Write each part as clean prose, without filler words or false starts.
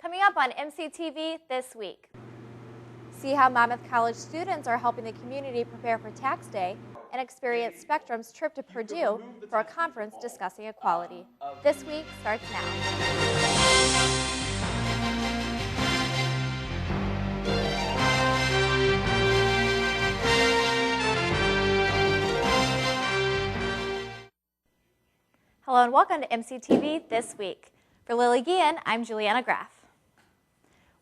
Coming up on MCTV this week. See how Monmouth College students are helping the community prepare for tax day and experience Spectrum's trip to Purdue for a conference discussing equality. This week starts now. Hello and welcome to MCTV This Week. For Lily Guillen, I'm Juliana Graff.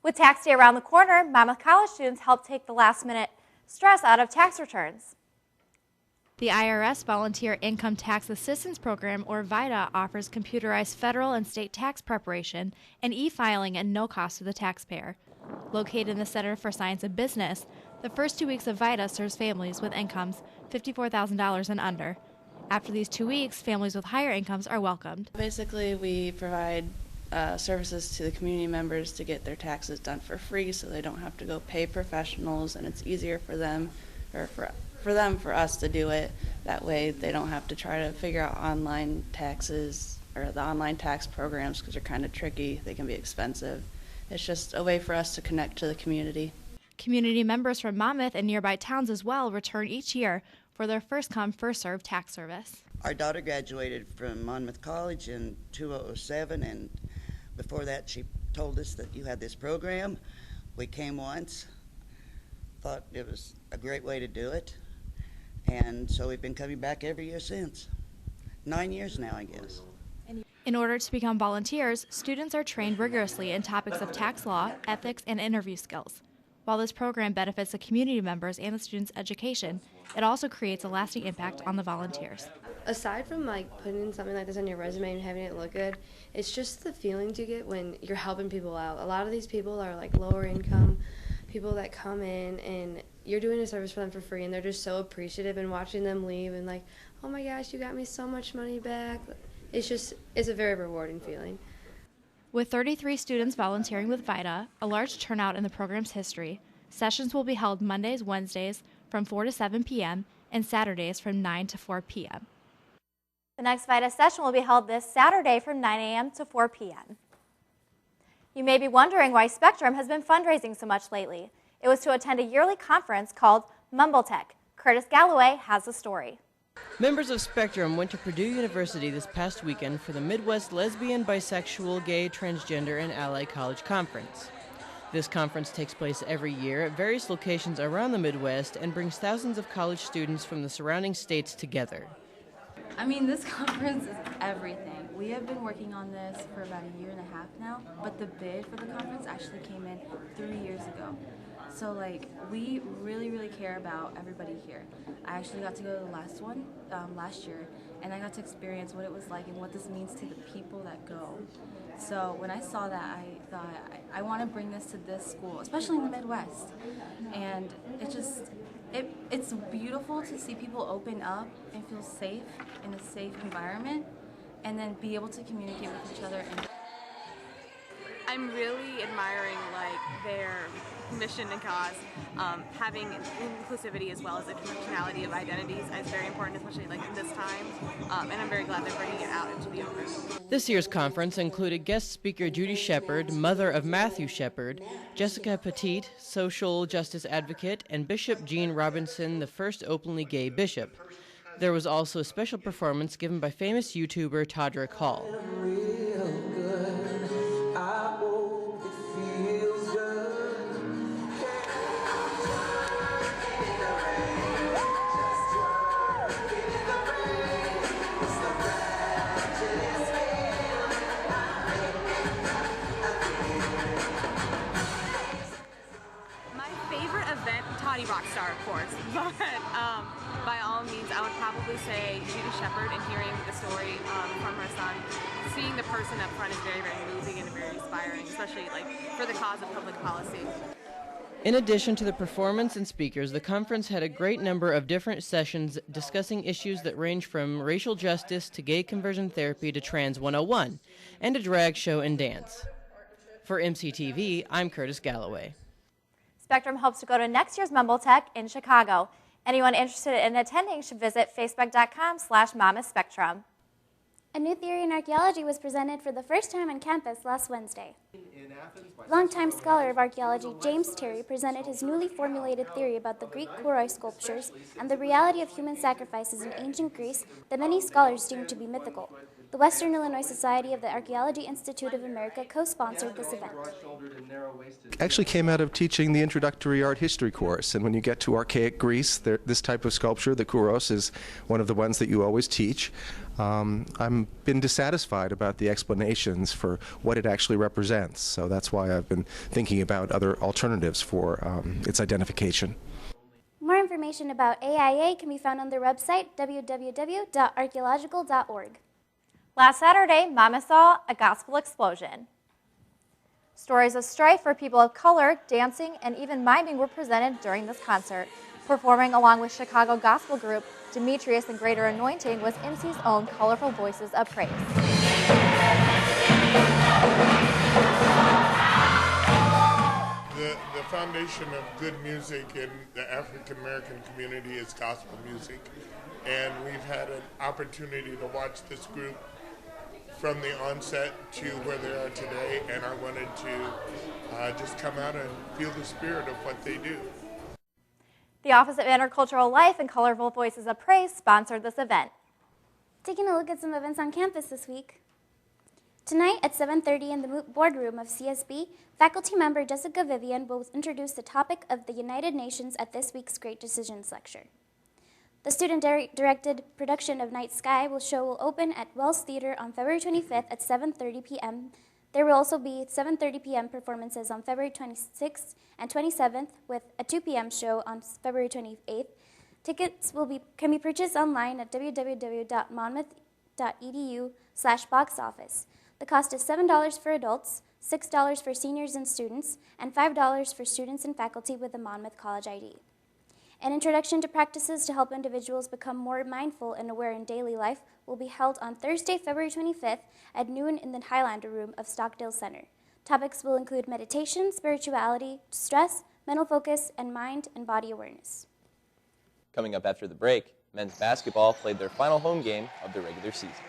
With tax day around the corner, Monmouth College students help take the last-minute stress out of tax returns. The IRS Volunteer Income Tax Assistance Program, or VITA, offers computerized federal and state tax preparation and e-filing at no cost to the taxpayer. Located in the Center for Science and Business, the first 2 weeks of VITA serves families with incomes $54,000 and under. After these 2 weeks, families with higher incomes are welcomed. Basically, we provide services to the community members to get their taxes done for free so they don't have to go pay professionals, and it's easier for them, or for us to do it. That way they don't have to try to figure out online taxes or the online tax programs because they're kind of tricky. They can be expensive. It's just a way for us to connect to the community. Community members from Monmouth and nearby towns as well return each year for their first-come, first-served tax service. Our daughter graduated from Monmouth College in 2007, and before that she told us that you had this program. We came once, thought it was a great way to do it, and so we've been coming back every year since. 9 years now, I guess. In order to become volunteers, students are trained rigorously in topics of tax law, ethics, and interview skills. While this program benefits the community members and the students' education, it also creates a lasting impact on the volunteers. Aside from putting something like this on your resume and having it look good, it's just the feelings you get when you're helping people out. A lot of these people are lower income people that come in and you're doing a service for them for free, and they're just so appreciative, and watching them leave and oh my gosh, you got me so much money back. It's a very rewarding feeling. With 33 students volunteering with VITA, a large turnout in the program's history, sessions will be held Mondays, Wednesdays from 4 to 7 p.m. and Saturdays from 9 to 4 p.m. The next VITA session will be held this Saturday from 9 a.m. to 4 p.m. You may be wondering why Spectrum has been fundraising so much lately. It was to attend a yearly conference called MumbleTech. Curtis Galloway has the story. Members of Spectrum went to Purdue University this past weekend for the Midwest Lesbian, Bisexual, Gay, Transgender, and Ally College Conference. This conference takes place every year at various locations around the Midwest and brings thousands of college students from the surrounding states together. I mean, this conference is everything. We have been working on this for about a year and a half now, but the bid for the conference actually came in 3 years ago. So we really, really care about everybody here. I actually got to go to the last one last year, and I got to experience what it was like and what this means to the people that go. So when I saw that, I thought, I want to bring this to this school, especially in the Midwest. And it's beautiful to see people open up and feel safe in a safe environment, and then be able to communicate with each other. I'm really admiring their mission and cause. Having inclusivity as well as intersectionality of identities is very important, especially in this time. And I'm very glad they're bringing it out into the open. This year's conference included guest speaker Judy Shepard, mother of Matthew Shepard, Jessica Petit, social justice advocate, and Bishop Gene Robinson, the first openly gay bishop. There was also a special performance given by famous YouTuber Todrick Hall. Rockstar, of course, but by all means, I would probably say Judy Shepard, and hearing the story from her son, seeing the person up front is very, very moving and very inspiring, especially for the cause of public policy. In addition to the performance and speakers, the conference had a great number of different sessions discussing issues that range from racial justice to gay conversion therapy to Trans 101, and a drag show and dance. For MCTV, I'm Curtis Galloway. Spectrum hopes to go to next year's MumbleTech in Chicago. Anyone interested in attending should visit facebook.com/MonmouthSpectrum. A new theory in archaeology was presented for the first time on campus last Wednesday. Longtime scholar of archaeology James Terry presented his newly formulated theory about the Greek Kouroi sculptures and the reality of human sacrifices in ancient Greece that many scholars deem to be mythical. The Western Illinois Society of the Archaeology Institute of America co-sponsored this event. Actually came out of teaching the introductory art history course, and when you get to archaic Greece, this type of sculpture, the kouros, is one of the ones that you always teach. I've been dissatisfied about the explanations for what it actually represents, so that's why I've been thinking about other alternatives for its identification. More information about AIA can be found on their website, www.archaeological.org. Last Saturday, Mama saw a gospel explosion. Stories of strife for people of color, dancing, and even miming were presented during this concert. Performing along with Chicago gospel group Demetrius and Greater Anointing was MC's own colorful voices of praise. The foundation of good music in the African American community is gospel music, and we've had an opportunity to watch this group from the onset to where they are today, and I wanted to just come out and feel the spirit of what they do. The Office of Intercultural Life and Colorful Voices of Praise sponsored this event. Taking a look at some events on campus this week. Tonight at 7:30 in the boardroom of CSB, faculty member Jessica Vivian will introduce the topic of the United Nations at this week's Great Decisions lecture. The student-directed production of Night Sky will open at Wells Theater on February 25th at 7:30 p.m. There will also be 7:30 p.m. performances on February 26th and 27th with a 2 p.m. show on February 28th. Tickets can be purchased online at www.monmouth.edu/box office. The cost is $7 for adults, $6 for seniors and students, and $5 for students and faculty with a Monmouth College ID. An introduction to practices to help individuals become more mindful and aware in daily life will be held on Thursday, February 25th at noon in the Highlander Room of Stockdale Center. Topics will include meditation, spirituality, stress, mental focus, and mind and body awareness. Coming up after the break, men's basketball played their final home game of the regular season.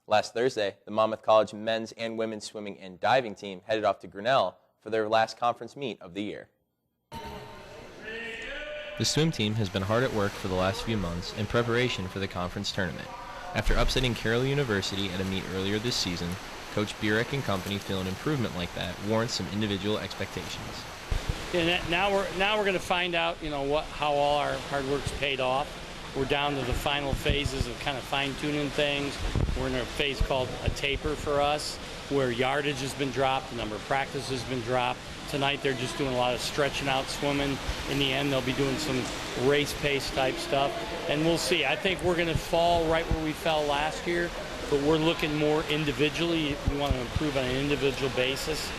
Last Thursday, the Monmouth College men's and women's swimming and diving team headed off to Grinnell for their last conference meet of the year. The swim team has been hard at work for the last few months in preparation for the conference tournament. After upsetting Carroll University at a meet earlier this season, Coach Burek and company feel an improvement like that warrants some individual expectations. And now we're going to find out, how all our hard work's paid off. We're down to the final phases of kind of fine-tuning things. We're in a phase called a taper for us, where yardage has been dropped, the number of practices has been dropped. Tonight they're just doing a lot of stretching out swimming. In the end, they'll be doing some race pace type stuff. And we'll see. I think we're going to fall right where we fell last year, but we're looking more individually. We want to improve on an individual basis.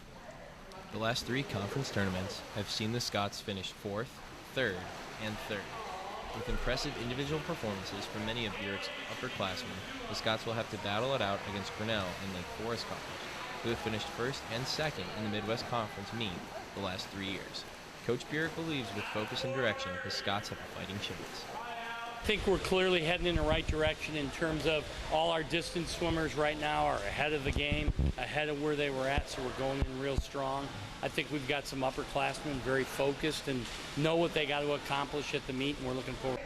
The last three conference tournaments have seen the Scots finish 4th, 3rd, and 3rd. With impressive individual performances from many of Burek's upperclassmen, the Scots will have to battle it out against Grinnell and Lake Forest College, who have finished 1st and 2nd in the Midwest Conference meet the last 3 years. Coach Burek believes with focus and direction, the Scots have a fighting chance. think we're clearly heading in the right direction in terms of all our distance swimmers right now are ahead of the game, ahead of where they were at, so we're going in real strong. I think we've got some upperclassmen very focused and know what they got to accomplish at the meet, and we're looking forward.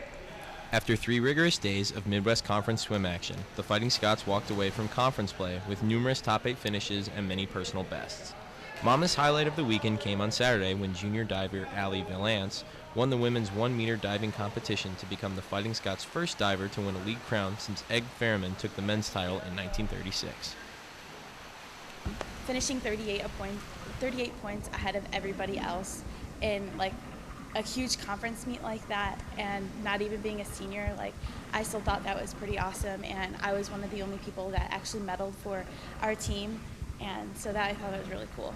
After 3 rigorous days of Midwest Conference swim action, the Fighting Scots walked away from conference play with numerous top 8 finishes and many personal bests. Monmouth's highlight of the weekend came on Saturday when junior diver Allie Valance won the women's 1-meter diving competition to become the Fighting Scots' first diver to win a league crown since Egg Fairman took the men's title in 1936. Finishing 38 points ahead of everybody else in like a huge conference meet like that, and not even being a senior, like I still thought that was pretty awesome, and I was one of the only people that actually medaled for our team, and so that I thought was really cool.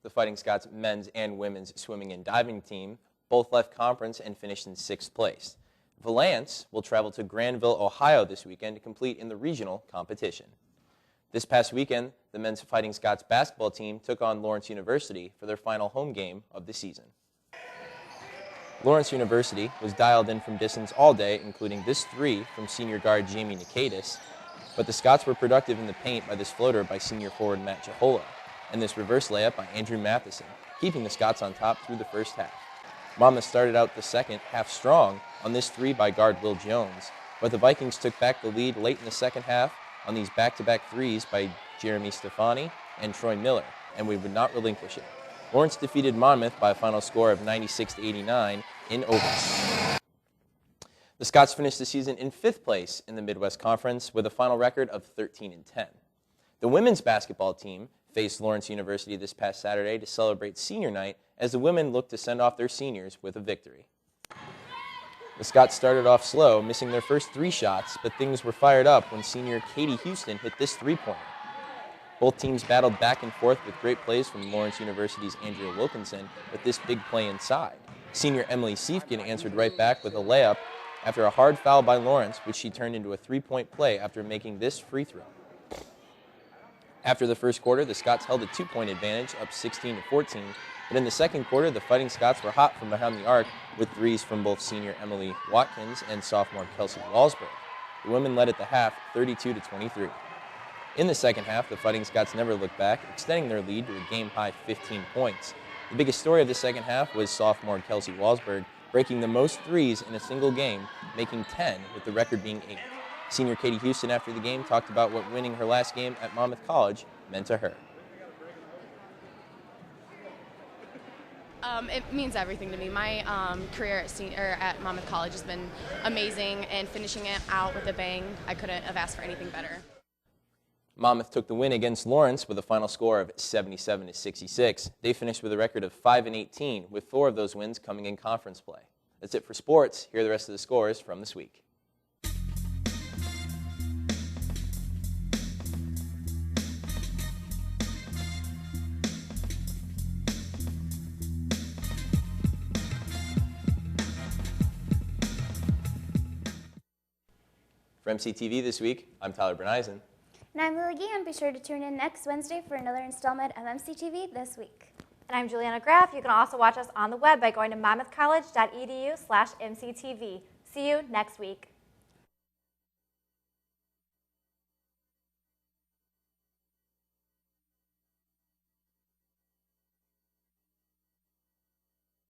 The Fighting Scots men's and women's swimming and diving team both left conference and finished in 6th place. Valance will travel to Granville, Ohio this weekend to compete in the regional competition. This past weekend, the men's Fighting Scots basketball team took on Lawrence University for their final home game of the season. Lawrence University was dialed in from distance all day, including this 3 from senior guard Jamie Nikitas, but the Scots were productive in the paint by this floater by senior forward Matt Jahola, and this reverse layup by Andrew Matheson, keeping the Scots on top through the first half. Monmouth started out the second half strong on this 3 by guard Will Jones, but the Vikings took back the lead late in the second half on these back-to-back 3s by Jeremy Stefani and Troy Miller, and we would not relinquish it. Lawrence defeated Monmouth by a final score of 96-89 in overtime. The Scots finished the season in 5th place in the Midwest Conference with a final record of 13-10. The women's basketball team faced Lawrence University this past Saturday to celebrate senior night as the women looked to send off their seniors with a victory. The Scots started off slow, missing their first 3 shots, but things were fired up when senior Katie Houston hit this 3-pointer. Both teams battled back and forth with great plays from Lawrence University's Andrea Wilkinson with this big play inside. Senior Emily Siefkin answered right back with a layup after a hard foul by Lawrence, which she turned into a 3-point play after making this free throw. After the first quarter, the Scots held a 2-point advantage, up 16-14, but in the second quarter, the Fighting Scots were hot from behind the arc with 3s from both senior Emily Watkins and sophomore Kelsey Walsberg. The women led at the half, 32-23. In the second half, the Fighting Scots never looked back, extending their lead to a game-high 15 points. The biggest story of the second half was sophomore Kelsey Walsberg breaking the most 3s in a single game, making 10, with the record being 8. Senior Katie Houston, after the game, talked about what winning her last game at Monmouth College meant to her. It means everything to me. My career at Monmouth College has been amazing, and finishing it out with a bang, I couldn't have asked for anything better. Monmouth took the win against Lawrence with a final score of 77-66. They finished with a record of 5-18, with 4 of those wins coming in conference play. That's it for sports. Here are the rest of the scores from this week. For MCTV this week, I'm Tyler Bernisen. And I'm Lily Guillen. Be sure to tune in next Wednesday for another installment of MCTV This Week. And I'm Juliana Graff. You can also watch us on the web by going to monmouthcollege.edu/MCTV. See you next week.